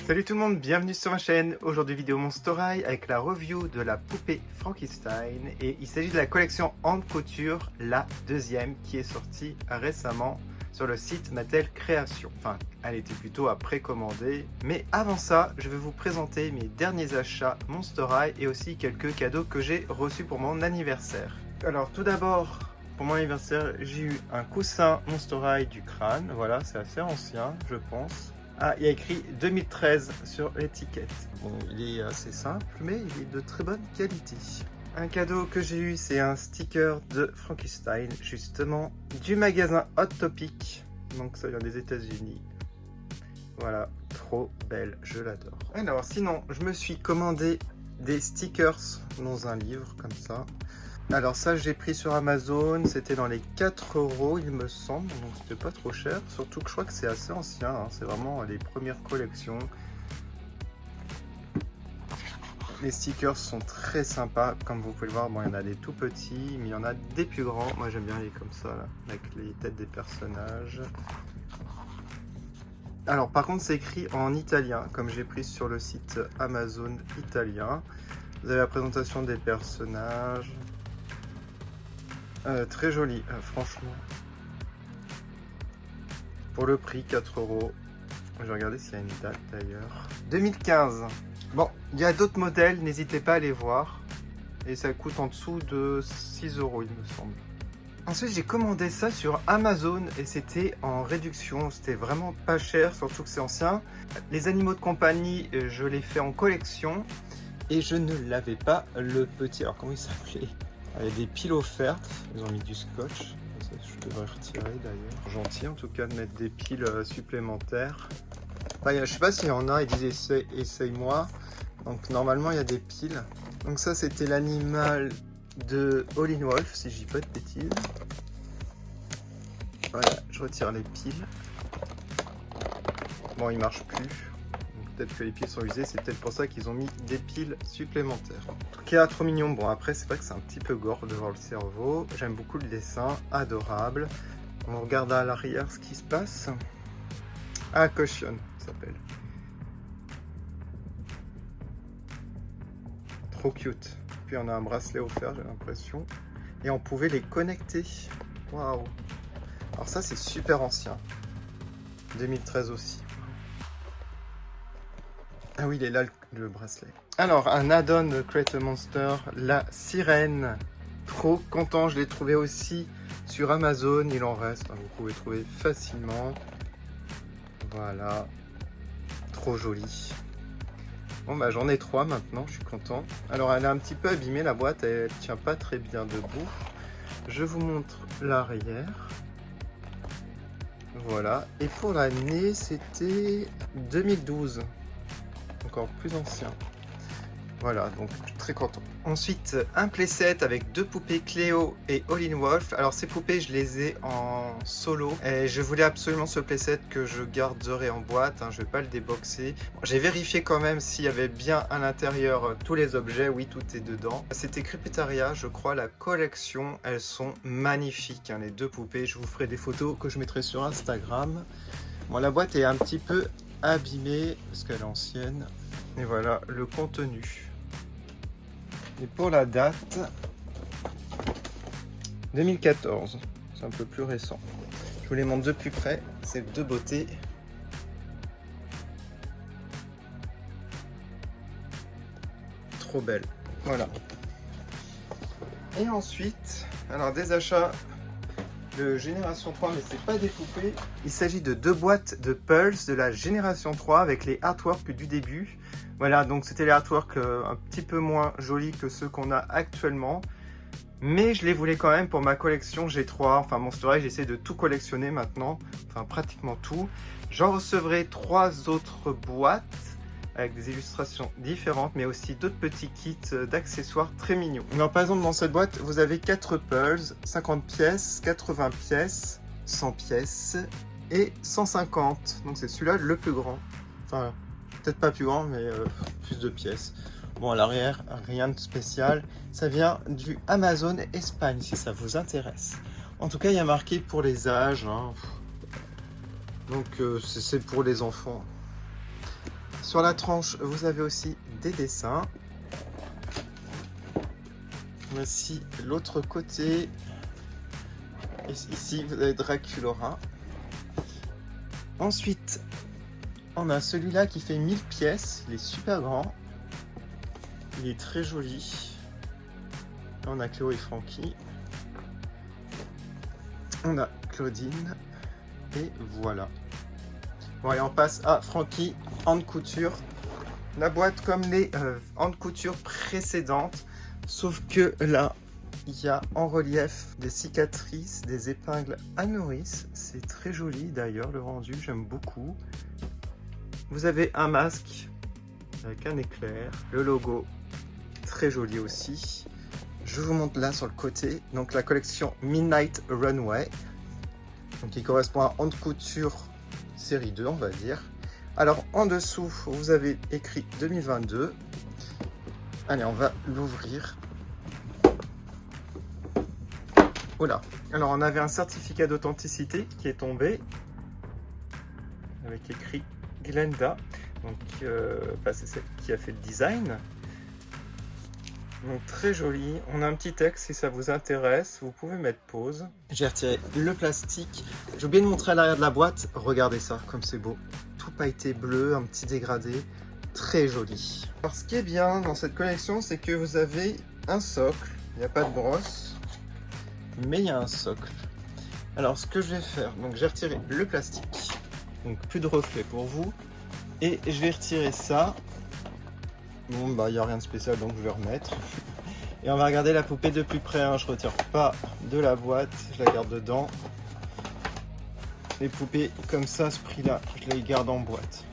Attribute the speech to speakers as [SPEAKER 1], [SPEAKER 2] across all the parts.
[SPEAKER 1] Salut tout le monde, bienvenue sur ma chaîne. Aujourd'hui vidéo Monster High avec la review de la poupée Frankenstein. Et il s'agit de la collection Hand Couture, la deuxième qui est sortie récemment sur le site Mattel Création. Enfin, elle était plutôt à précommander. Mais avant ça, je vais vous présenter mes derniers achats Monster High et aussi quelques cadeaux que j'ai reçus pour mon anniversaire. Alors tout d'abord, pour mon anniversaire, j'ai eu un coussin Monster High du crâne. Voilà, c'est assez ancien, je pense. Ah, il y a écrit 2013 sur l'étiquette. Bon, il est assez simple, mais il est de très bonne qualité. Un cadeau que j'ai eu, c'est un sticker de Frankenstein, justement, du magasin Hot Topic. Donc ça vient des États-Unis. Voilà, trop belle, je l'adore. Alors, sinon, je me suis commandé des stickers dans un livre, comme ça. Alors ça, j'ai pris sur Amazon, c'était dans les 4 € il me semble, donc c'était pas trop cher, surtout que je crois que c'est assez ancien, hein. C'est vraiment les premières collections. Les stickers sont très sympas, comme vous pouvez le voir, bon, il y en a des tout petits, mais il y en a des plus grands. Moi j'aime bien les comme ça, là, avec les têtes des personnages. Alors par contre c'est écrit en italien, comme j'ai pris sur le site Amazon italien. Vous avez la présentation des personnages. Très joli, franchement. Pour le prix, 4 €. Je vais regarder s'il y a une date d'ailleurs. 2015. Bon, il y a d'autres modèles, n'hésitez pas à les voir. Et ça coûte en dessous de 6 € il me semble. Ensuite, j'ai commandé ça sur Amazon et c'était en réduction. C'était vraiment pas cher, surtout que c'est ancien. Les animaux de compagnie, je les fais en collection. Et je ne l'avais pas, le petit. Alors, comment il s'appelait ? Il y a des piles offertes, ils ont mis du scotch, ça, je devrais retirer d'ailleurs. Gentil en tout cas de mettre des piles supplémentaires. Enfin, je sais pas s'il y en a, ils disent essaye-moi. Donc normalement il y a des piles. Donc ça c'était l'animal de Howlin' Wolf, si je dis pas de bêtises. Voilà, je retire les piles. Bon, il marche plus. Peut-être que les piles sont usées, c'est peut-être pour ça qu'ils ont mis des piles supplémentaires. En tout cas, trop mignon. Bon, après, c'est vrai que c'est un petit peu gore de voir le cerveau. J'aime beaucoup le dessin, adorable. On regarde à l'arrière ce qui se passe. Ah, Caution, ça s'appelle. Trop cute. Puis on a un bracelet offert, j'ai l'impression. Et on pouvait les connecter. Waouh. Alors ça, c'est super ancien. 2013 aussi. Ah oui, il est là le bracelet. Alors, un add-on de Create a Monster, la sirène. Trop content, je l'ai trouvé aussi sur Amazon. Il en reste, hein, vous pouvez trouver facilement. Voilà. Trop joli. Bon, bah j'en ai 3 maintenant, je suis content. Alors, elle est un petit peu abîmée, la boîte, elle tient pas très bien debout. Je vous montre l'arrière. Voilà. Et pour l'année, c'était 2012. Encore plus ancien. Voilà, donc je suis très content. Ensuite, un playset avec 2 poupées Cléo et Howlin' Wolf. Alors ces poupées, je les ai en solo. Et je voulais absolument ce playset que je garderai en boîte. Hein, je ne vais pas le déboxer. Bon, j'ai vérifié quand même s'il y avait bien à l'intérieur tous les objets. Oui, tout est dedans. C'était Crepitaria, je crois, la collection. Elles sont magnifiques, hein, les 2 poupées. Je vous ferai des photos que je mettrai sur Instagram. Bon, la boîte est un petit peu abîmée parce qu'elle est ancienne. Et voilà le contenu. Et pour la date, 2014, c'est un peu plus récent. Je vous les montre de plus près, c'est de beauté. Trop belle, voilà. Et ensuite, alors des achats de Génération 3, mais c'est pas des poupées. Il s'agit de 2 boîtes de Pulse de la Génération 3 avec les artworks du début. Voilà, donc c'était les artworks un petit peu moins jolis que ceux qu'on a actuellement. Mais je les voulais quand même pour ma collection G3. Enfin, Monster High, j'essaie de tout collectionner maintenant. Enfin, pratiquement tout. J'en recevrai 3 autres boîtes avec des illustrations différentes, mais aussi d'autres petits kits d'accessoires très mignons. Alors, par exemple, dans cette boîte, vous avez 4 pulls, 50 pièces, 80 pièces, 100 pièces et 150. Donc, c'est celui-là le plus grand. Enfin, peut-être pas plus grand, mais plus de pièces. Bon, à l'arrière, rien de spécial. Ça vient du Amazon Espagne, si ça vous intéresse. En tout cas, il y a marqué pour les âges. Hein. Donc, c'est pour les enfants. Sur la tranche, vous avez aussi des dessins. Voici l'autre côté. Et ici, vous avez Draculaura. Ensuite, on a celui-là qui fait 1000 pièces. Il est super grand. Il est très joli. Là, on a Cléo et Frankie. On a Claudine. Et voilà. Bon, et on passe à Frankie en couture. La boîte comme les en couture précédentes. Sauf que là, il y a en relief des cicatrices, des épingles à nourrice. C'est très joli d'ailleurs, le rendu, j'aime beaucoup. Vous avez un masque avec un éclair. Le logo, très joli aussi. Je vous montre là sur le côté. Donc la collection Midnight Runway. Donc qui correspond à haute couture série 2, on va dire. Alors en dessous, vous avez écrit 2022. Allez, on va l'ouvrir. Voilà. Alors on avait un certificat d'authenticité qui est tombé avec écrit Glenda. Donc c'est celle qui a fait le design. Donc très joli. On a un petit texte si ça vous intéresse. Vous pouvez mettre pause. J'ai retiré le plastique. J'ai oublié de montrer à l'arrière de la boîte. Regardez ça, comme c'est beau. Tout pailleté bleu, un petit dégradé. Très joli. Alors ce qui est bien dans cette collection, c'est que vous avez un socle. Il n'y a pas de brosse, mais il y a un socle. Alors ce que je vais faire, donc j'ai retiré le plastique. Donc plus de reflet pour vous. Et je vais retirer ça. Bon bah il n'y a rien de spécial donc je vais remettre. Et on va regarder la poupée de plus près. Hein. Je retire pas de la boîte, je la garde dedans. Les poupées comme ça, ce prix-là, je les garde en boîte.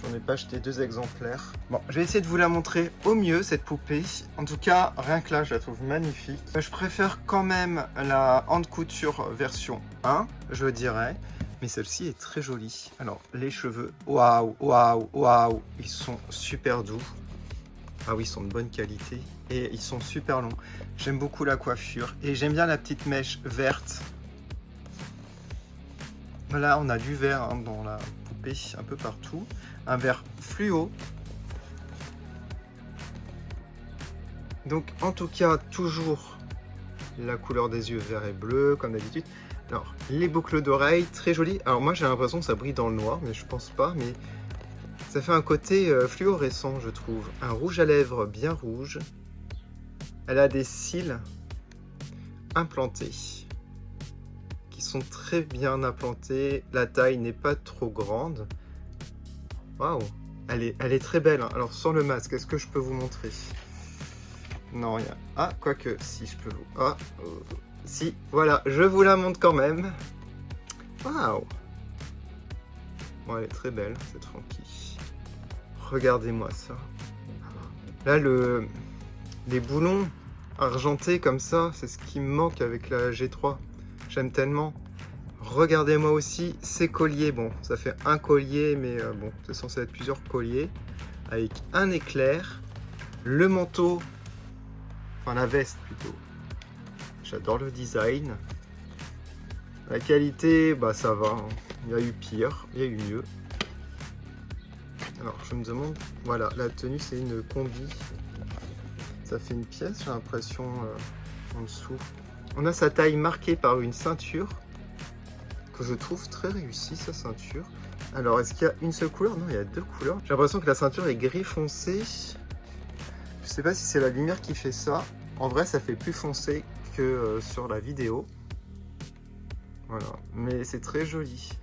[SPEAKER 1] J'en ai pas acheté 2 exemplaires. Bon, je vais essayer de vous la montrer au mieux, cette poupée. En tout cas, rien que là, je la trouve magnifique. Je préfère quand même la hand couture version 1, je dirais. Mais celle-ci est très jolie. Alors, les cheveux, waouh, waouh, waouh, ils sont super doux. Ah oui, ils sont de bonne qualité. Et ils sont super longs. J'aime beaucoup la coiffure. Et j'aime bien la petite mèche verte. Là, on a du vert hein, dans la poupée, un peu partout. Un vert fluo. Donc, en tout cas, toujours la couleur des yeux vert et bleu, comme d'habitude. Alors, les boucles d'oreilles, très jolies. Alors moi, j'ai l'impression que ça brille dans le noir, mais je pense pas. Mais ça fait un côté fluorescent, je trouve. Un rouge à lèvres bien rouge. Elle a des cils implantés, qui sont très bien implantés. La taille n'est pas trop grande. Waouh, elle est très belle. Hein. Alors, sans le masque, est-ce que je peux vous montrer? Non, rien. Ah, quoique, si je peux vous... Ah, si, voilà, je vous la montre quand même. Waouh! Bon, elle est très belle, cette Frankie. Regardez-moi ça. Là, les boulons argentés comme ça, c'est ce qui me manque avec la G3. J'aime tellement. Regardez-moi aussi ces colliers. Bon, ça fait un collier, mais bon, c'est censé être plusieurs colliers. Avec un éclair. Le manteau, enfin la veste plutôt. J'adore le design. La qualité, bah ça va. Hein. Il y a eu pire, il y a eu mieux. Alors je me demande, voilà, la tenue c'est une combi. Ça fait une pièce, j'ai l'impression en dessous. On a sa taille marquée par une ceinture que je trouve très réussie, sa ceinture. Alors est-ce qu'il y a une seule couleur? Non, il y a 2 couleurs. J'ai l'impression que la ceinture est gris foncé. Je sais pas si c'est la lumière qui fait ça. En vrai, ça fait plus foncé que sur la vidéo. Voilà, mais c'est très joli.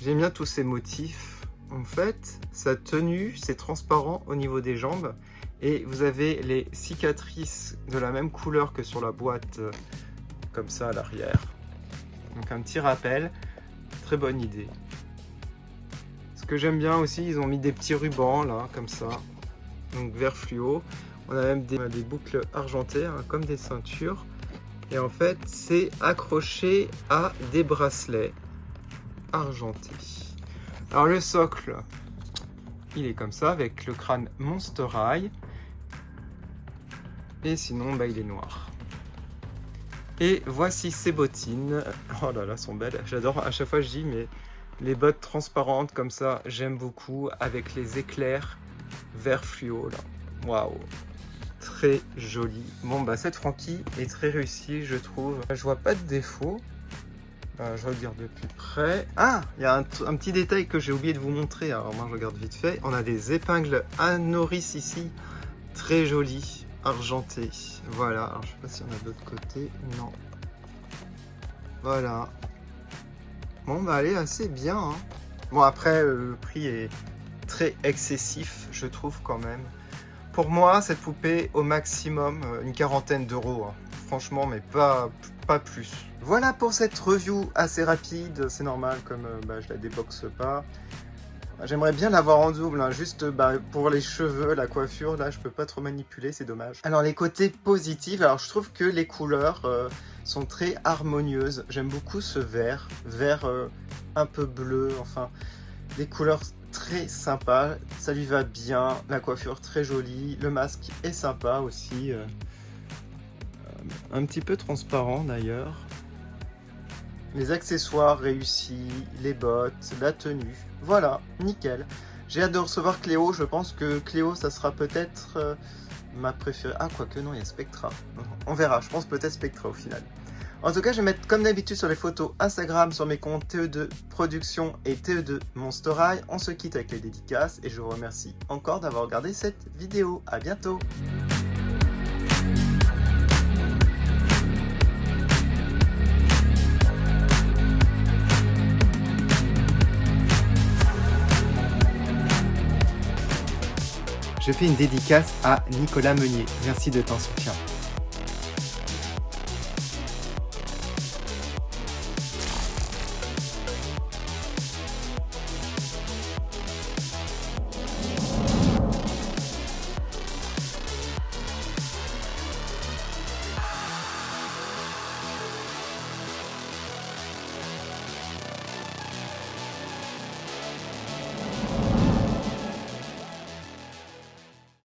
[SPEAKER 1] J'aime bien tous ces motifs. En fait, sa tenue, c'est transparent au niveau des jambes. Et vous avez les cicatrices de la même couleur que sur la boîte, comme ça à l'arrière. Donc un petit rappel, très bonne idée. Ce que j'aime bien aussi, ils ont mis des petits rubans là, comme ça. Donc vert fluo. On a même des boucles argentées, hein, comme des ceintures. Et en fait, c'est accroché à des bracelets argentés. Alors le socle, il est comme ça, avec le crâne Monster High. Et sinon, bah, il est noir. Et voici ses bottines. Oh là là, elles sont belles. J'adore, à chaque fois je dis, mais Les bottes transparentes comme ça, j'aime beaucoup, avec les éclairs vert fluo là. Waouh, très joli. Bon bah cette Frankie est très réussie, je trouve. Je vois pas de défaut. Je regarde de plus près. Ah, il y a un petit détail que j'ai oublié de vous montrer. Alors moi je regarde vite fait. On a des épingles à nourrice ici, très jolies, argentées. Voilà. Alors je sais pas s'il y en a d'autre côté. Non. Voilà. Bon bah elle est assez bien. Hein. Bon après le prix est très excessif, je trouve quand même. Pour moi cette poupée au maximum une quarantaine d'euros. Hein. Franchement, mais pas plus. Voilà pour cette review assez rapide, c'est normal comme je la déboxe pas. J'aimerais bien l'avoir en double, hein, juste pour les cheveux, la coiffure, là je peux pas trop manipuler, c'est dommage. Alors les côtés positifs, alors je trouve que les couleurs sont très harmonieuses. J'aime beaucoup ce vert un peu bleu, enfin des couleurs très sympas, ça lui va bien, la coiffure très jolie, le masque est sympa aussi. Un petit peu transparent d'ailleurs. Les accessoires réussis, les bottes, la tenue. Voilà, nickel. J'ai hâte de recevoir Cléo. Je pense que Cléo, ça sera peut-être ma préférée. Ah, quoique non, il y a Spectra. On verra, je pense peut-être Spectra au final. En tout cas, je vais mettre comme d'habitude sur les photos Instagram, sur mes comptes TE2 Production et TE2 Monster High. On se quitte avec les dédicaces et je vous remercie encore d'avoir regardé cette vidéo. À bientôt. Je fais une dédicace à Nicolas Meunier. Merci de ton soutien.